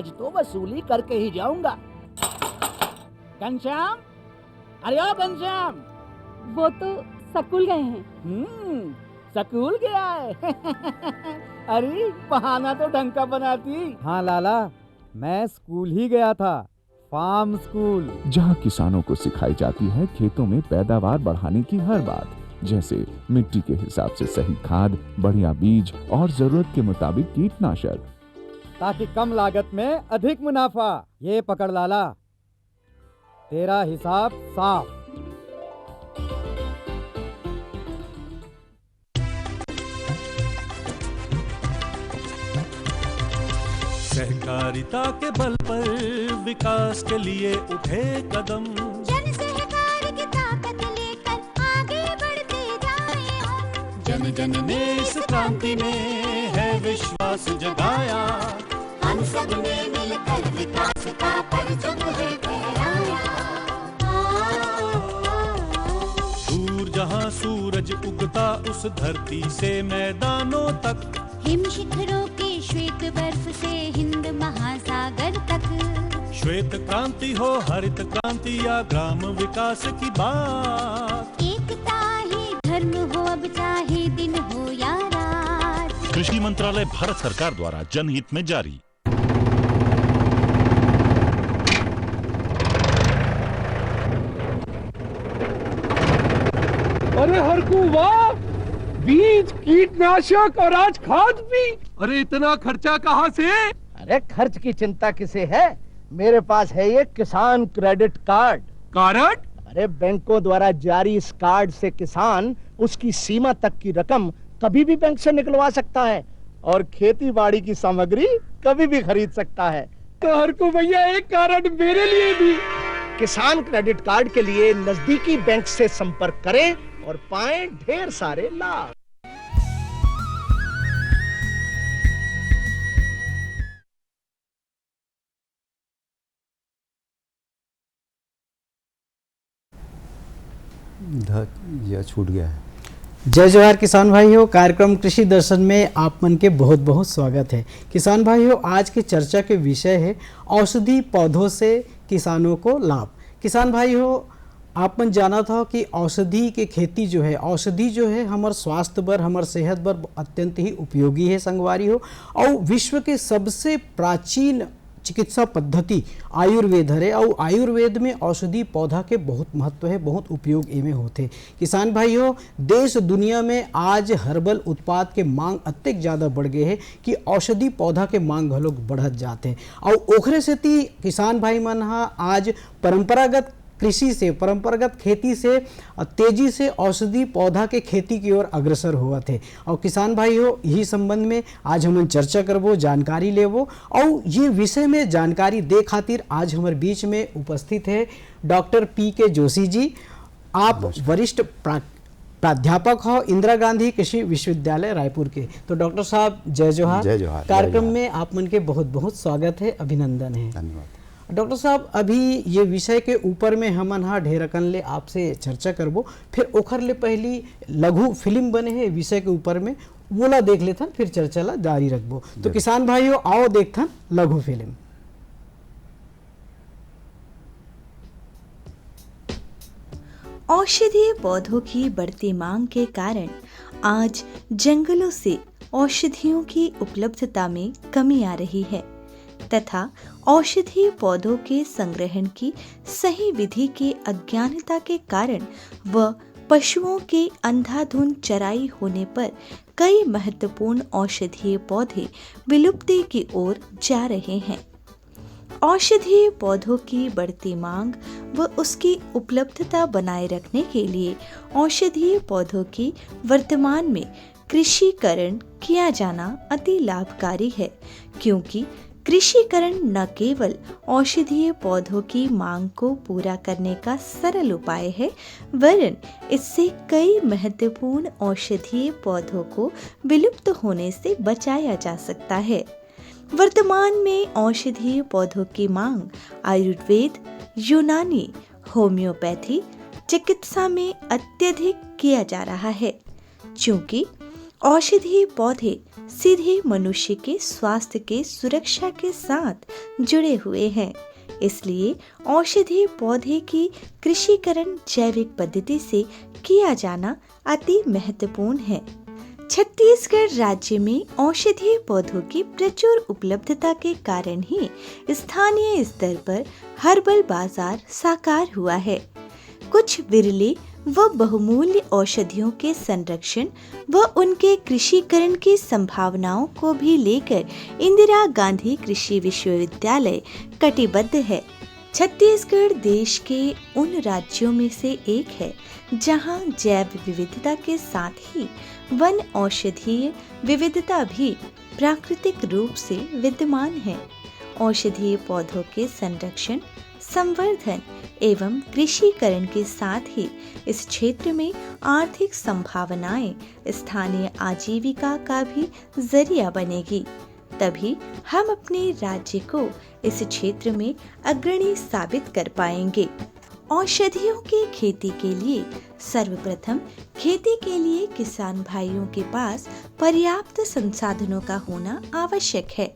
आज तो वसूली करके ही जाऊंगा। घनश्याम, अरे ओ घनश्याम। वो तो स्कूल गए हैं। स्कूल गया है। अरे बहाना तो ढंग का बनाती। हाँ लाला, मैं स्कूल ही गया था, फार्म स्कूल, जहाँ किसानों को सिखाई जाती है खेतों में पैदावार बढ़ाने की हर बात, जैसे मिट्टी के हिसाब से सही खाद, बढ़िया बीज और जरूरत के मुताबिक कीटनाशक, ताकि कम लागत में अधिक मुनाफा। ये पकड़ लाला, तेरा हिसाब साफ। सहकारिता के बल पर विकास के लिए उठे कदम, जन सहकार की ताकत लेकर आगे बढ़ते जाएं हम। जन जन ने इस क्रांति में है विश्वास जगाया, हम सब ने मिलकर विकास का परचम है फहराया। दूर जहाँ सूरज उगता उस धरती से मैदानों तक, हिम शिखरों के श्वेत बर्फ से हिंद महासागर तक। श्वेत क्रांति हो हरित क्रांति या ग्राम विकास की बात, एकता ही धर्म हो अब चाहे दिन हो या रात। कृषि मंत्रालय भारत सरकार द्वारा जनहित में जारी। अरे हरकू वाह, बीज, कीटनाशक और आज खाद भी। अरे इतना खर्चा कहाँ से? अरे खर्च की चिंता किसे है, मेरे पास है ये किसान क्रेडिट कार्ड। कार्ड? अरे बैंकों द्वारा जारी इस कार्ड से किसान उसकी सीमा तक की रकम कभी भी बैंक से निकलवा सकता है और खेती बाड़ी की सामग्री कभी भी खरीद सकता है। तो हरकू भैया एक कार्ड मेरे लिए भी। किसान क्रेडिट कार्ड के लिए नजदीकी बैंक से संपर्क करें और पाएं ढेर सारे लाभ। यह छूट गया है। जय जोहार किसान भाइयों, कार्यक्रम कृषि दर्शन में आप मन के बहुत बहुत स्वागत है। किसान भाइयों, आज की चर्चा के विषय है औषधि पौधों से किसानों को लाभ। किसान भाइयों, आप मन जाना था कि औषधि के खेती जो है, औषधि जो है हमारे स्वास्थ्य पर, हमारे सेहत पर अत्यंत ही उपयोगी है संगवारी हो। और विश्व के सबसे प्राचीन चिकित्सा पद्धति आयुर्वेद है और आयुर्वेद में औषधि पौधा के बहुत महत्व है, बहुत उपयोग इनमें होते। किसान भाइयों, देश दुनिया में आज हर्बल उत्पाद के मांग अत्यंत ज़्यादा बढ़ गए हैं कि औषधि पौधा के मांग घलोक बढ़त जाते हैं। और ओखरे से किसान भाई मन आज परंपरागत कृषि से, परंपरागत खेती से तेजी से औषधि पौधा के खेती की ओर अग्रसर हुआ थे। और किसान भाइयों, यही संबंध में आज हम चर्चा करबो, जानकारी लेबो। और ये विषय में जानकारी दे खातिर आज हमारे बीच में उपस्थित है डॉक्टर पी.के. जोशी जी। आप वरिष्ठ प्राध्यापक हो इंदिरा गांधी कृषि विश्वविद्यालय रायपुर के। तो डॉक्टर साहब जय जोहार। जय जोहार। कार्यक्रम में आप मन के बहुत बहुत स्वागत है, अभिनंदन है। धन्यवाद। डॉक्टर साहब, अभी ये विषय के ऊपर में हमन ढेरकन ले आपसे चर्चा करबो, फिर ओखर ले पहली लघु फिल्म बने हैं विषय के ऊपर में, वो देख लेथन, फिर चर्चा ला जारी रखबो। तो किसान भाइयों, आओ देखथन लघु फिल्म। औषधीय पौधों की बढ़ती मांग के कारण आज जंगलों से औषधियों की उपलब्धता में कमी आ रही है तथा औषधीय पौधों के संग्रहण की सही विधि के अज्ञानता के कारण व पशुओं के अंधाधुंध चराई होने पर कई महत्वपूर्ण औषधीय पौधे विलुप्ति की ओर जा रहे हैं। औषधीय पौधों की बढ़ती मांग व उसकी उपलब्धता बनाए रखने के लिए औषधीय पौधों की वर्तमान में कृषिकरण किया जाना अति लाभकारी है, क्योंकि कृषिकरण न केवल औषधीय पौधों की मांग को पूरा करने का सरल उपाय है, वरन इससे कई महत्वपूर्ण औषधीय पौधों को विलुप्त होने से बचाया जा सकता है। वर्तमान में औषधीय पौधों की मांग आयुर्वेद, यूनानी, होम्योपैथी चिकित्सा में अत्यधिक किया जा रहा है, क्योंकि औषधीय पौधे सीधे मनुष्य के स्वास्थ्य के सुरक्षा के साथ जुड़े हुए हैं। इसलिए औषधीय पौधे की कृषिकरण जैविक पद्धति से किया जाना अति महत्वपूर्ण है। छत्तीसगढ़ राज्य में औषधीय पौधों की प्रचुर उपलब्धता के कारण ही स्थानीय स्तर पर हर्बल बाजार साकार हुआ है। कुछ विरले व बहुमूल्य औषधियों के संरक्षण व उनके कृषिकरण की संभावनाओं को भी लेकर इंदिरा गांधी कृषि विश्वविद्यालय कटिबद्ध है। छत्तीसगढ़ देश के उन राज्यों में से एक है जहां जैव विविधता के साथ ही वन औषधीय विविधता भी प्राकृतिक रूप से विद्यमान है। औषधीय पौधों के संरक्षण, संवर्धन एवं कृषिकरण के साथ ही इस क्षेत्र में आर्थिक संभावनाएं स्थानीय आजीविका का भी जरिया बनेगी। तभी हम अपने राज्य को इस क्षेत्र में अग्रणी साबित कर पाएंगे। औषधियों की खेती के लिए सर्वप्रथम खेती के लिए किसान भाइयों के पास पर्याप्त संसाधनों का होना आवश्यक है।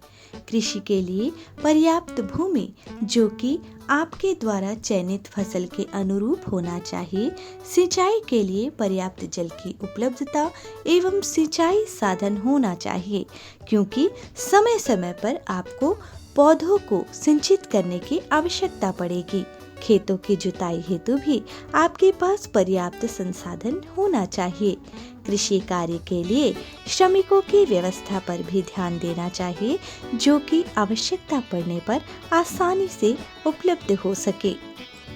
कृषि के लिए पर्याप्त भूमि, जो कि आपके द्वारा चयनित फसल के अनुरूप होना चाहिए, सिंचाई के लिए पर्याप्त जल की उपलब्धता एवं सिंचाई साधन होना चाहिए, क्योंकि समय समय पर आपको पौधों को सिंचित करने की आवश्यकता पड़ेगी। खेतों की जुताई हेतु भी आपके पास पर्याप्त संसाधन होना चाहिए। कृषि कार्य के लिए श्रमिकों की व्यवस्था पर भी ध्यान देना चाहिए, जो कि आवश्यकता पड़ने पर आसानी से उपलब्ध हो सके।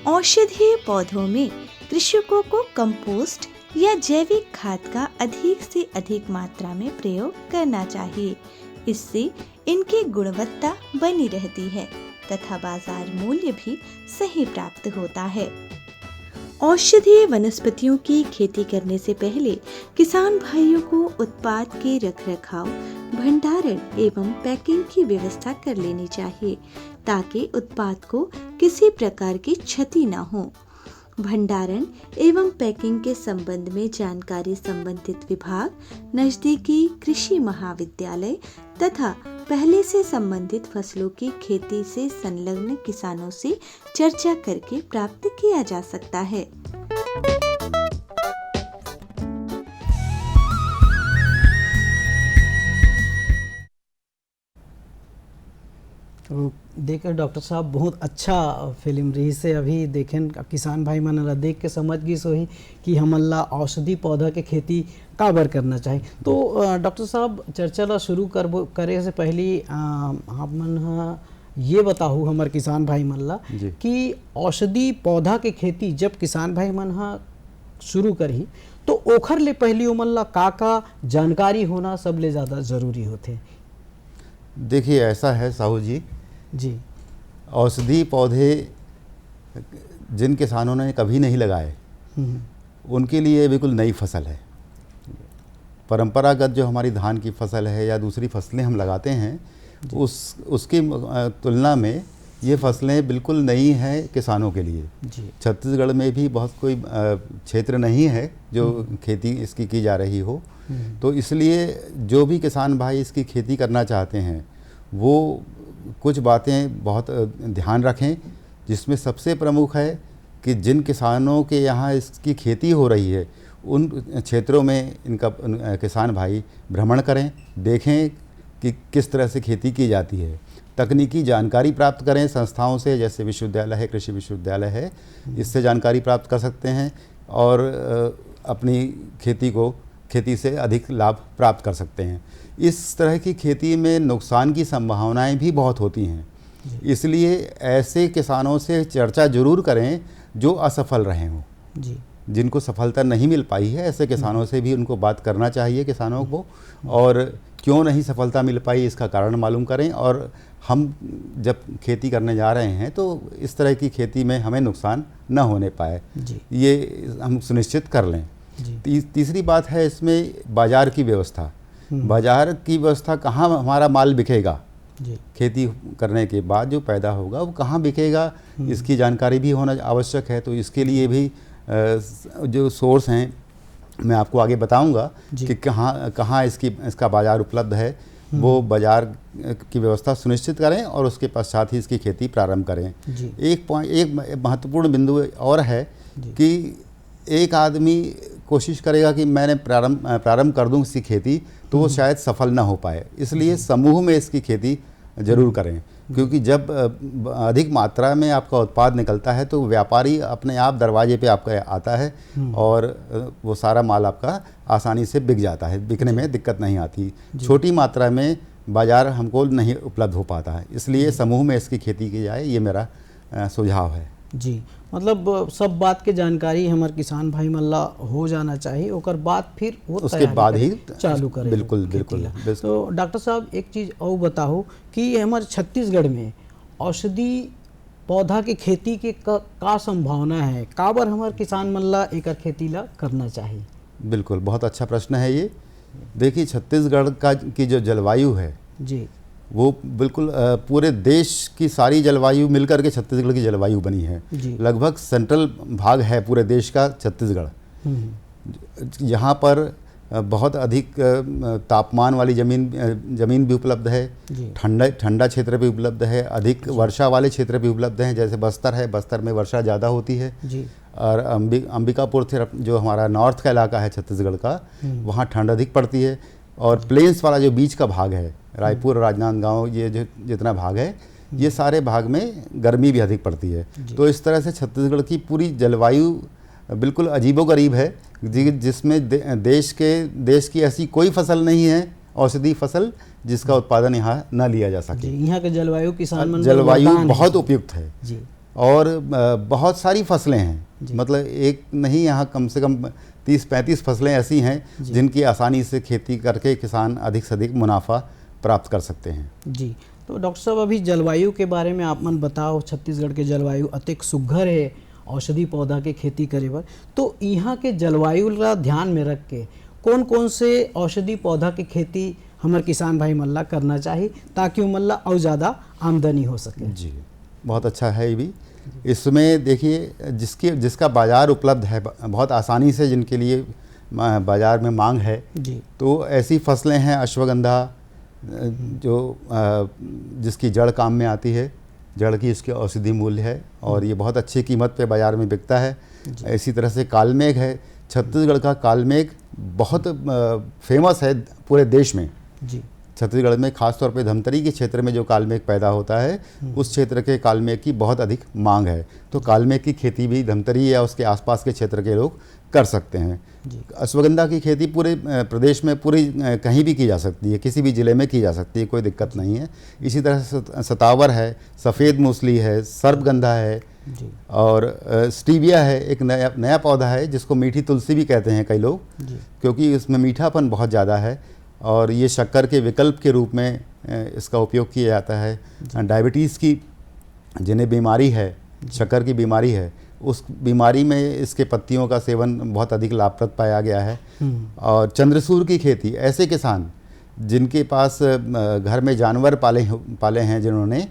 औषधीय पौधों में कृषकों को कंपोस्ट या जैविक खाद का अधिक से अधिक मात्रा में प्रयोग करना चाहिए। इससे इनकी गुणवत्ता बनी रहती है तथा बाजार मूल्य भी सही प्राप्त होता है। औषधीय वनस्पतियों की खेती करने से पहले किसान भाइयों को उत्पाद के रखरखाव, भंडारण एवं पैकिंग की व्यवस्था कर लेनी चाहिए, ताकि उत्पाद को किसी प्रकार की क्षति न हो। भंडारण एवं पैकिंग के संबंध में जानकारी संबंधित विभाग, नजदीकी कृषि महाविद्यालय तथा पहले से संबंधित फसलों की खेती से संलग्न किसानों से चर्चा करके प्राप्त किया जा सकता है। तो देखें डॉक्टर साहब, बहुत अच्छा फिल्म रही से अभी देखें किसान भाई मन देख के समझ गई सोही कि हमला औषधि पौधा के खेती काबर करना चाहिए। तो डॉक्टर साहब, चर्चा ला शुरू करे से पहले आप मन ये बताओ हमार किसान भाई मन ला कि औषधि पौधा के खेती जब किसान भाई मन शुरू करही तो ओखर ले पहली उमन ला का जानकारी होना सबले ज़्यादा जरूरी होते। देखिए, ऐसा है साहू जी, औषधि पौधे जिन किसानों ने कभी नहीं लगाए उनके लिए बिल्कुल नई फसल है। परंपरागत जो हमारी धान की फसल है या दूसरी फसलें हम लगाते हैं उसकी तुलना में ये फसलें बिल्कुल नई हैं किसानों के लिए। छत्तीसगढ़ में भी बहुत कोई क्षेत्र नहीं है जो खेती इसकी की जा रही हो, तो इसलिए जो भी किसान भाई इसकी खेती करना चाहते हैं वो कुछ बातें बहुत ध्यान रखें, जिसमें सबसे प्रमुख है कि जिन किसानों के यहाँ इसकी खेती हो रही है उन क्षेत्रों में इनका किसान भाई भ्रमण करें, देखें कि किस तरह से खेती की जाती है, तकनीकी जानकारी प्राप्त करें संस्थाओं से, जैसे विश्वविद्यालय है, कृषि विश्वविद्यालय है, इससे जानकारी प्राप्त कर सकते हैं और अपनी खेती से अधिक लाभ प्राप्त कर सकते हैं। इस तरह की खेती में नुकसान की संभावनाएं भी बहुत होती हैं, इसलिए ऐसे किसानों से चर्चा जरूर करें जो असफल रहे हों। जिनको सफलता नहीं मिल पाई है, ऐसे किसानों से भी उनको बात करना चाहिए किसानों को, और क्यों नहीं सफलता मिल पाई इसका कारण मालूम करें। और हम जब खेती करने जा रहे हैं तो इस तरह की खेती में हमें नुकसान न होने पाए, ये हम सुनिश्चित कर लें। तीसरी बात है इसमें बाजार की व्यवस्था। बाजार की व्यवस्था, कहाँ हमारा माल बिकेगा, खेती करने के बाद जो पैदा होगा वो कहाँ बिकेगा, इसकी जानकारी भी होना आवश्यक है। तो इसके लिए भी जो सोर्स हैं मैं आपको आगे बताऊंगा कि कहाँ इसका बाज़ार उपलब्ध है। वो बाज़ार की व्यवस्था सुनिश्चित करें और उसके पश्चात ही इसकी खेती प्रारंभ करें। एक महत्वपूर्ण बिंदु और है कि एक आदमी कोशिश करेगा कि मैंने प्रारंभ कर दूं इसकी खेती, तो वो शायद सफल ना हो पाए। इसलिए समूह में इसकी खेती ज़रूर करें, क्योंकि जब अधिक मात्रा में आपका उत्पाद निकलता है तो व्यापारी अपने आप दरवाजे पे आपका आता है और वो सारा माल आपका आसानी से बिक जाता है, बिकने में दिक्कत नहीं आती। छोटी मात्रा में बाज़ार हमको नहीं उपलब्ध हो पाता है, इसलिए समूह में इसकी खेती की जाए, ये मेरा सुझाव है। जी, मतलब सब बात के जानकारी हमारे किसान भाई मल्ला हो जाना चाहिए, ओकर बाद फिर वो उसके बाद ही चालू करें। बिल्कुल बिल्कुल। तो डॉक्टर साहब एक चीज़ और बताओ कि हमारे छत्तीसगढ़ में औषधि पौधा के खेती के का संभावना है, काबर हमारे किसान मल्ला एकर खेती ला करना चाहिए? बिल्कुल, बहुत अच्छा प्रश्न है ये। देखिए, छत्तीसगढ़ की जो जलवायु है जी, वो बिल्कुल पूरे देश की सारी जलवायु मिलकर के छत्तीसगढ़ की जलवायु बनी है। लगभग सेंट्रल भाग है पूरे देश का छत्तीसगढ़। यहाँ पर बहुत अधिक तापमान वाली ज़मीन भी उपलब्ध है, ठंडा क्षेत्र भी उपलब्ध है, अधिक वर्षा वाले क्षेत्र भी उपलब्ध हैं। जैसे बस्तर है, बस्तर में वर्षा ज़्यादा होती है। और अंबिकापुर जो हमारा नॉर्थ का इलाका है छत्तीसगढ़ का, वहाँ ठंड अधिक पड़ती है। और प्लेन्स वाला जो बीच का भाग है, रायपुर, राजनांदगांव, ये जो जितना भाग है, ये सारे भाग में गर्मी भी अधिक पड़ती है। तो इस तरह से छत्तीसगढ़ की पूरी जलवायु बिल्कुल अजीबोगरीब है, जिसमें देश की ऐसी कोई फसल नहीं है, औषधि फसल, जिसका उत्पादन यहाँ न लिया जा सके। यहाँ के जलवायु किसान जलवायु बहुत उपयुक्त है और बहुत सारी फसलें हैं। मतलब एक नहीं, यहाँ कम से कम 30-35 फसलें ऐसी हैं जिनकी आसानी से खेती करके किसान अधिक से अधिक मुनाफा प्राप्त कर सकते हैं। जी, तो डॉक्टर साहब अभी जलवायु के बारे में आप मन बताओ। छत्तीसगढ़ के जलवायु अतिक सुघ्घर है औषधि पौधा के खेती करे बर, तो यहाँ के जलवायु ला ध्यान में रख के कौन कौन से औषधि पौधा की खेती हमारे किसान भाई मल्ला करना चाहिए, ताकि वो मल्ला और ज़्यादा आमदनी हो सके? जी, बहुत अच्छा है ये भी। इसमें देखिए, जिसका बाज़ार उपलब्ध है बहुत आसानी से, जिनके लिए बाज़ार में मांग है, तो ऐसी फसलें हैं अश्वगंधा, जो जिसकी जड़ काम में आती है, जड़ की इसकी औषधि मूल्य है और ये बहुत अच्छी कीमत पे बाज़ार में बिकता है। इसी तरह से कालमेघ है, छत्तीसगढ़ का कालमेघ बहुत फेमस है पूरे देश में। छत्तीसगढ़ में खासतौर पे धमतरी के क्षेत्र में जो कालमेघ पैदा होता है, उस क्षेत्र के कालमेघ की बहुत अधिक मांग है। तो कालमेघ की खेती भी धमतरी या उसके आसपास के क्षेत्र के लोग कर सकते हैं। अश्वगंधा की खेती पूरे प्रदेश में कहीं भी की जा सकती है, किसी भी ज़िले में की जा सकती है, कोई दिक्कत नहीं है। इसी तरह से सतावर है, सफ़ेद मूसली है, सर्पगंधा है और स्टीविया है, एक नया पौधा है जिसको मीठी तुलसी भी कहते हैं कई लोग, क्योंकि इसमें मीठापन बहुत ज़्यादा है और ये शक्कर के विकल्प के रूप में इसका उपयोग किया जाता है। डायबिटीज़ की जिन्हें बीमारी है, शक्कर की बीमारी है, उस बीमारी में इसके पत्तियों का सेवन बहुत अधिक लाभप्रद पाया गया है। और चंद्रसूर की खेती, ऐसे किसान जिनके पास घर में जानवर पाले हैं जिन्होंने,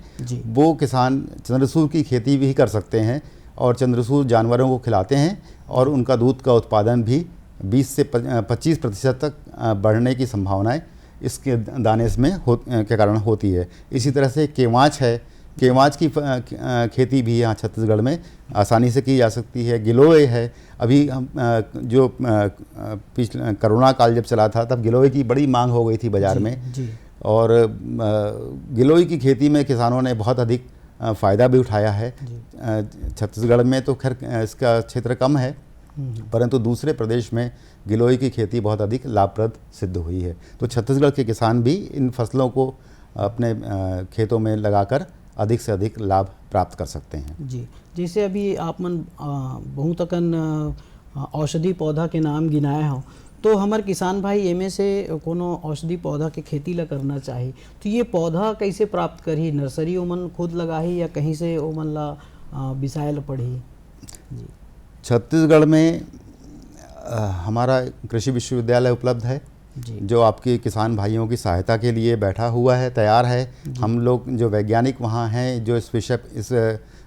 वो किसान चंद्रसूर की खेती भी कर सकते हैं और चंद्रसूर जानवरों को खिलाते हैं और उनका दूध का उत्पादन भी 20 से 25% तक बढ़ने की संभावनाएं इसके दाने में के कारण होती है। इसी तरह से केवाँच है, केवाँच की खेती भी यहाँ छत्तीसगढ़ में आसानी से की जा सकती है। गिलोय है, अभी हम जो पिछले कोरोना काल जब चला था तब गिलोय की बड़ी मांग हो गई थी बाज़ार में, और गिलोय की खेती में किसानों ने बहुत अधिक फ़ायदा भी उठाया है। छत्तीसगढ़ में तो खैर इसका क्षेत्र कम है, परंतु दूसरे प्रदेश में गिलोय की खेती बहुत अधिक लाभप्रद सिद्ध हुई है। तो छत्तीसगढ़ के किसान भी इन फसलों को अपने खेतों में लगाकर अधिक से अधिक लाभ प्राप्त कर सकते हैं। जी, जैसे अभी आप मन बहुत अकन औषधि पौधा के नाम गिनाए हो, तो हमारे किसान भाई एमे से कोनो औषधि पौधा के खेती ला करना चाही, तो ये पौधा कैसे प्राप्त करही? नर्सरी ओमन खुद लगाही या कहीं से ओमन ला बिसाए ला पड़ही? जी, छत्तीसगढ़ में हमारा कृषि विश्वविद्यालय उपलब्ध है, जो आपके किसान भाइयों की सहायता के लिए बैठा हुआ है, तैयार है। हम लोग जो वैज्ञानिक वहाँ हैं, जो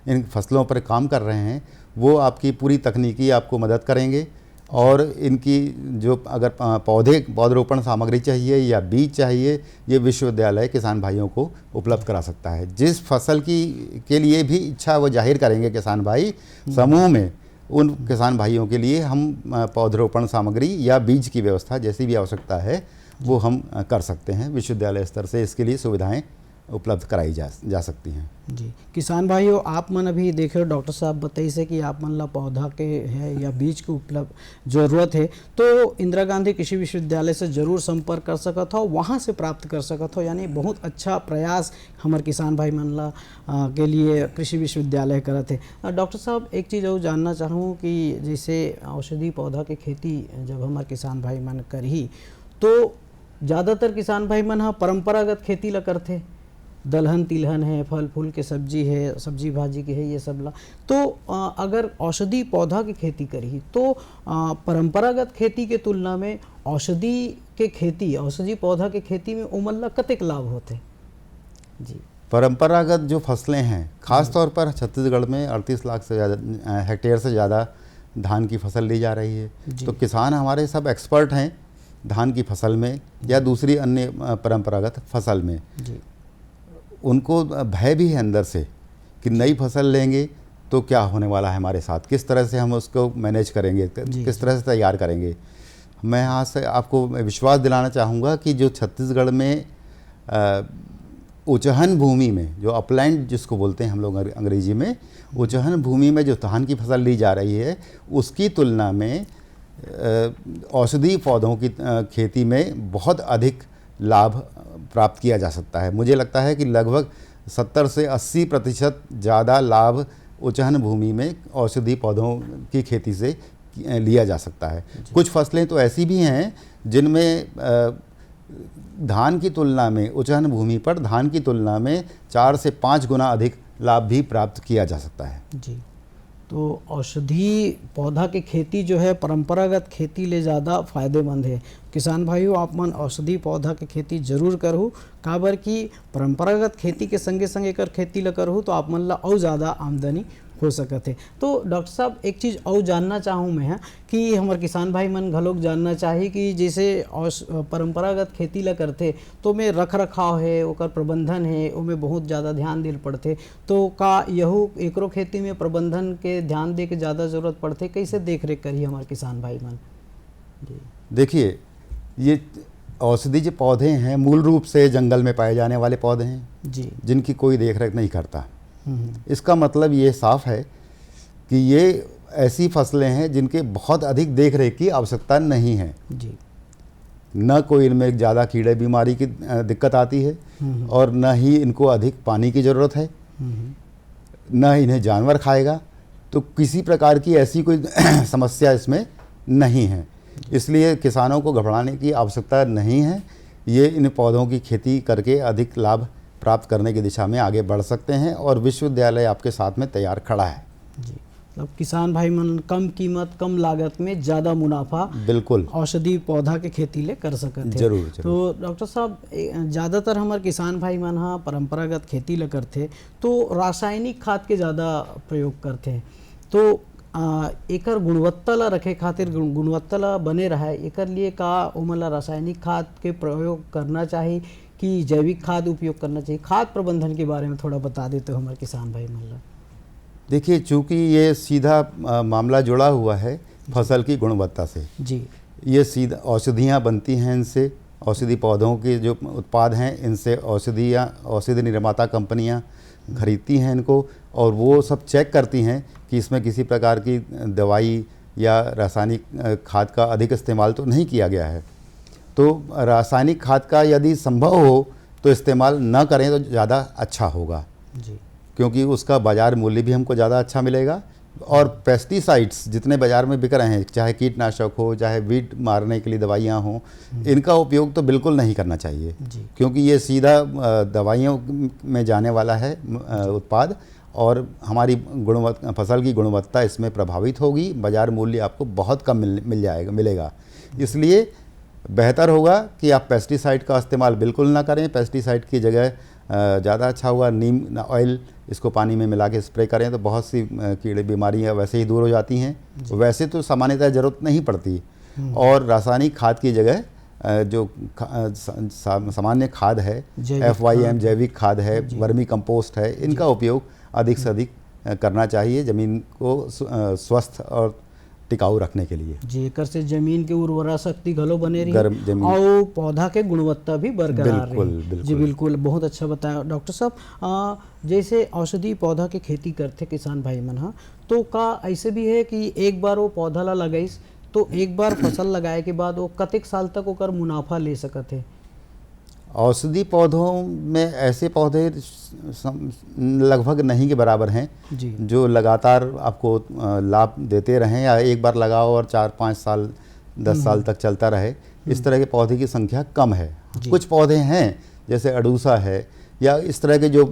इन फसलों पर काम कर रहे हैं, वो आपकी पूरी तकनीकी आपको मदद करेंगे और इनकी जो अगर पौधरोपण सामग्री चाहिए या बीज चाहिए, ये विश्वविद्यालय किसान भाइयों को उपलब्ध करा सकता है। जिस फसल के लिए भी इच्छा वो जाहिर करेंगे किसान भाई समूह में, उन किसान भाइयों के लिए हम पौधरोपण सामग्री या बीज की व्यवस्था जैसी भी आवश्यकता है वो हम कर सकते हैं। विश्वविद्यालय स्तर से इसके लिए सुविधाएं उपलब्ध कराई जा सकती हैं। जी किसान भाइयों, आप मन अभी देख रहे हो डॉक्टर साहब बताई से कि आप मन ला पौधा के है या बीज के उपलब्ध जरूरत है तो इंदिरा गांधी कृषि विश्वविद्यालय से जरूर संपर्क कर सकत हो, वहाँ से प्राप्त कर सकत हो। यानी बहुत अच्छा प्रयास हमारे किसान भाई मन ला के लिए कृषि विश्वविद्यालय करत है। डॉक्टर साहब एक चीज़ और जानना चाहूँ कि जैसे औषधि पौधा के खेती जब हमारे किसान भाई मन करही तो ज़्यादातर किसान भाई मन परंपरागत खेती ला करते, दलहन तिलहन है, फल फूल के सब्जी है, सब्जी भाजी के है, ये सब ला। तो अगर औषधि पौधा की खेती करी तो परंपरागत खेती के तुलना में औषधि पौधा के खेती में उमन ला कतेक लाभ होते? जी परंपरागत जो फसलें हैं, खास तौर पर छत्तीसगढ़ में 38 लाख से ज़्यादा हेक्टेयर से ज़्यादा धान की फसल ली जा रही है। तो किसान हमारे सब एक्सपर्ट हैं धान की फसल में या दूसरी अन्य परंपरागत फसल में। जी। उनको भय भी है अंदर से कि नई फसल लेंगे तो क्या होने वाला है हमारे साथ, किस तरह से हम उसको मैनेज करेंगे, किस तरह से तैयार करेंगे। मैं यहाँ से आपको विश्वास दिलाना चाहूँगा कि जो छत्तीसगढ़ में उचहन भूमि में, जो अपलैंड जिसको बोलते हैं हम लोग अंग्रेजी में, उचहन भूमि में जो धान की फसल ली जा रही है उसकी तुलना में औषधि पौधों की खेती में बहुत अधिक लाभ प्राप्त किया जा सकता है। मुझे लगता है कि लगभग 70 से 80% ज़्यादा लाभ उचहन भूमि में औषधि पौधों की खेती से लिया जा सकता है। कुछ फसलें तो ऐसी भी हैं जिनमें धान की तुलना में, उचहन भूमि पर धान की तुलना में 4 से 5 गुना अधिक लाभ भी प्राप्त किया जा सकता है। जी, तो औषधि पौधा की खेती जो है परंपरागत खेती ले ज़्यादा फायदेमंद है। किसान भाइयों, आप मन औषधि पौधा की खेती जरूर करूँ, काबर कि परंपरागत खेती के संगे संगे एकर खेती ल करूँ तो आप मन ला और ज़्यादा आमदनी हो सकत है। तो डॉक्टर साहब एक चीज़ और जानना चाहूँ मैं कि हमारे किसान भाई मन घलोक जानना चाहिए कि जैसे परंपरागत खेती ला करते तो में रख रखाव है, ओकर प्रबंधन है, उमें बहुत ज़्यादा ध्यान दिल पड़ते। तो का यहू एकरो खेती में प्रबंधन के ध्यान दे के ज़्यादा जरूरत पड़ते? कैसे देख रेख करिए हमारे किसान भाई मन? जी देखिए, ये औषधि जो पौधे हैं मूल रूप से जंगल में पाए जाने वाले पौधे हैं जी, जिनकी कोई देख रेख नहीं करता। इसका मतलब ये साफ है कि ये ऐसी फसलें हैं जिनके बहुत अधिक देख रेख की आवश्यकता नहीं है जी। न कोई इनमें ज़्यादा कीड़े बीमारी की दिक्कत आती है और न ही इनको अधिक पानी की ज़रूरत है, न इन्हें जानवर खाएगा। तो किसी प्रकार की ऐसी कोई समस्या इसमें नहीं है, इसलिए किसानों को घबराने की आवश्यकता नहीं है। ये इन पौधों की खेती करके अधिक लाभ प्राप्त करने की दिशा में आगे बढ़ सकते हैं और विश्वविद्यालय आपके साथ में तैयार खड़ा है। जी, मतलब किसान भाई मन कम कीमत कम लागत में ज़्यादा मुनाफा बिल्कुल औषधि पौधा के खेती ले कर सकते हैं। जरूर। तो डॉक्टर साहब, ज़्यादातर हमारे किसान भाई मन परंपरागत खेती ले करते तो रासायनिक खाद के ज़्यादा प्रयोग करते। तो एकर गुणवत्ता ला रखे खातिर, गुणवत्ता ला बने रहे एकर लिए का ओमन ला रासायनिक खाद के प्रयोग करना चाहिए कि जैविक खाद उपयोग करना चाहिए? खाद प्रबंधन के बारे में थोड़ा बता देते हो हमारे किसान भाई मन ला। देखिए, चूँकि ये सीधा मामला जुड़ा हुआ है फसल की गुणवत्ता से। जी, ये सीधा औषधियाँ बनती हैं इनसे, औषधि पौधों के जो उत्पाद हैं इनसे औषधि निर्माता कंपनियाँ खरीदती हैं इनको और वो सब चेक करती हैं कि इसमें किसी प्रकार की दवाई या रासायनिक खाद का अधिक इस्तेमाल तो नहीं किया गया है। तो रासायनिक खाद का यदि संभव हो तो इस्तेमाल न करें तो ज़्यादा अच्छा होगा जी, क्योंकि उसका बाज़ार मूल्य भी हमको ज़्यादा अच्छा मिलेगा। और पेस्टिसाइड्स जितने बाज़ार में बिक रहे हैं, चाहे कीटनाशक हो चाहे वीड मारने के लिए दवाइयाँ हों, इनका उपयोग तो बिल्कुल नहीं करना चाहिए क्योंकि ये सीधा दवाइयों में जाने वाला है उत्पाद और हमारी फसल की गुणवत्ता इसमें प्रभावित होगी, बाज़ार मूल्य आपको बहुत कम मिलेगा। इसलिए बेहतर होगा कि आप पेस्टिसाइड का इस्तेमाल बिल्कुल ना करें। पेस्टिसाइड की जगह ज़्यादा अच्छा होगा नीम ऑयल इसको पानी में मिला के स्प्रे करें तो बहुत सी कीड़े बीमारियां वैसे ही दूर हो जाती हैं। वैसे तो सामान्यतः ज़रूरत नहीं पड़ती और रासायनिक खाद की जगह जो सामान्य खाद है, FYM जैविक खाद है, वर्मी कंपोस्ट है, इनका उपयोग अधिक से अधिक करना चाहिए ज़मीन को स्वस्थ और टिकाऊ रखने के लिए। जी, एकर से जमीन की उर्वरा शक्ति घलो बने रही और पौधा के गुणवत्ता भी बरकरार रही। जी बिल्कुल, बहुत अच्छा बताया डॉक्टर साहब। जैसे औषधि पौधा के खेती करते किसान भाई मन हा, तो का ऐसे भी है कि एक बार वो पौधा ला लगाइस तो एक बार फसल लगाए के बाद वो कतेक साल तक ओकर मुनाफा ले सकत है? औषधि पौधों में ऐसे पौधे लगभग नहीं के बराबर हैं जो लगातार आपको लाभ देते रहें या एक बार लगाओ और 4-5 साल 10 साल तक चलता रहे। इस तरह के पौधे की संख्या कम है। कुछ पौधे हैं जैसे अडूसा है या इस तरह के जो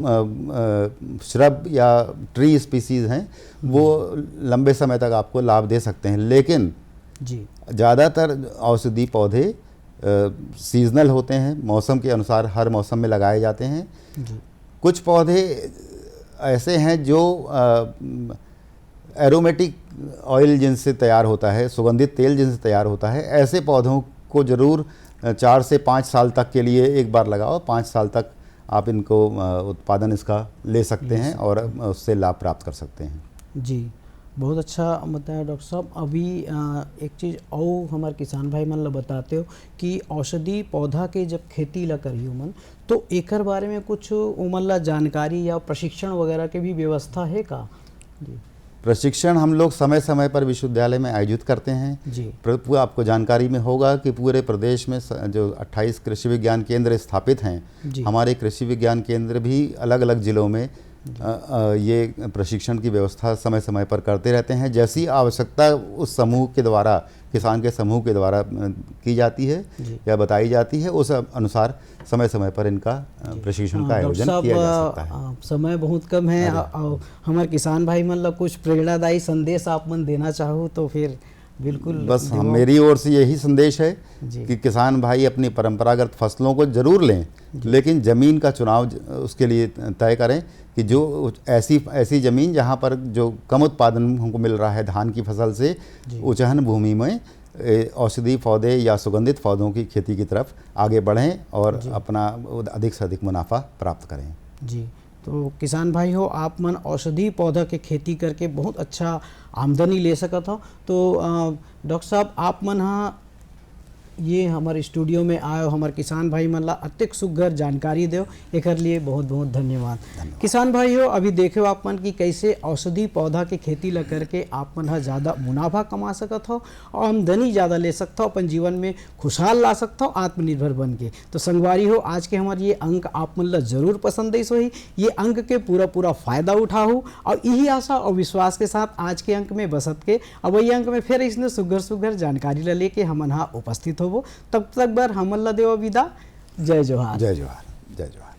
श्रब या ट्री स्पीसीज हैं वो लंबे समय तक आपको लाभ दे सकते हैं, लेकिन ज़्यादातर औषधि पौधे सीजनल होते हैं, मौसम के अनुसार हर मौसम में लगाए जाते हैं। कुछ पौधे ऐसे हैं जो एरोमेटिक ऑयल जिनसे तैयार होता है, सुगंधित तेल जिनसे तैयार होता है, ऐसे पौधों को ज़रूर 4 से 5 साल तक के लिए एक बार लगाओ। 5 साल तक आप इनको उत्पादन इसका ले सकते हैं और उससे लाभ प्राप्त कर सकते हैं। जी, बहुत अच्छा बताया डॉक्टर साहब। अभी एक चीज़ और हमारे किसान भाई मन ला बताते हो कि औषधि पौधा के जब खेती ला करियो मन तो एकर बारे में कुछ उमन ला जानकारी या प्रशिक्षण वगैरह के भी व्यवस्था है का? जी, प्रशिक्षण हम लोग समय समय पर विश्वविद्यालय में आयोजित करते हैं। जी, आपको जानकारी में होगा कि पूरे प्रदेश में जो 28 कृषि विज्ञान केंद्र स्थापित हैं, हमारे कृषि विज्ञान केंद्र भी अलग अलग जिलों में ये प्रशिक्षण की व्यवस्था समय समय पर करते रहते हैं। जैसी आवश्यकता उस समूह के द्वारा, किसान के समूह के द्वारा की जाती है या बताई जाती है, उस अनुसार समय समय पर इनका प्रशिक्षण का आयोजन किया जा सकता है। समय बहुत कम है और हमारे किसान भाई मन ला कुछ प्रेरणादायी संदेश आप मन देना चाहो तो फिर बिल्कुल। बस मेरी ओर से यही संदेश है कि किसान भाई अपनी परंपरागत फसलों को जरूर लें, लेकिन ज़मीन का चुनाव उसके लिए तय करें कि जो ऐसी ज़मीन जहाँ पर जो कम उत्पादन हमको मिल रहा है धान की फसल से, उचहन भूमि में औषधि पौधे या सुगंधित पौधों की खेती की तरफ आगे बढ़ें और अपना अधिक से अधिक मुनाफा प्राप्त करें। जी, तो किसान भाई हो, आप मन औषधि पौधा के खेती करके बहुत अच्छा आमदनी ले सकत हो। तो डॉक्टर साहब आप मन हाँ ये हमारे स्टूडियो में आयो, हमारे किसान भाई मन ला अत्यंत सुघर जानकारी दो, एक लिए बहुत बहुत धन्यवाद। किसान भाई हो, अभी देखो आप मन की कैसे औषधि पौधा के खेती ला करके आप मन ज़्यादा मुनाफा कमा सकत हो और आमदनी ज़्यादा ले सकते हो, अपन जीवन में खुशहाल ला सकते हो आत्मनिर्भर बन के। तो संगवारी हो, आज के हमारे ये अंक आप मन ला जरूर पसंद आई सोही, ये अंक के पूरा फ़ायदा उठाओ और यही आशा और विश्वास के साथ आज के अंक में बसत के अब वही अंक में फिर इसने सुघर जानकारी ला लेके हम यहाँ उपस्थित हो। तब तक बर हमन ला देव विदा। जय जोहार। जय जोहार। जय जोहार।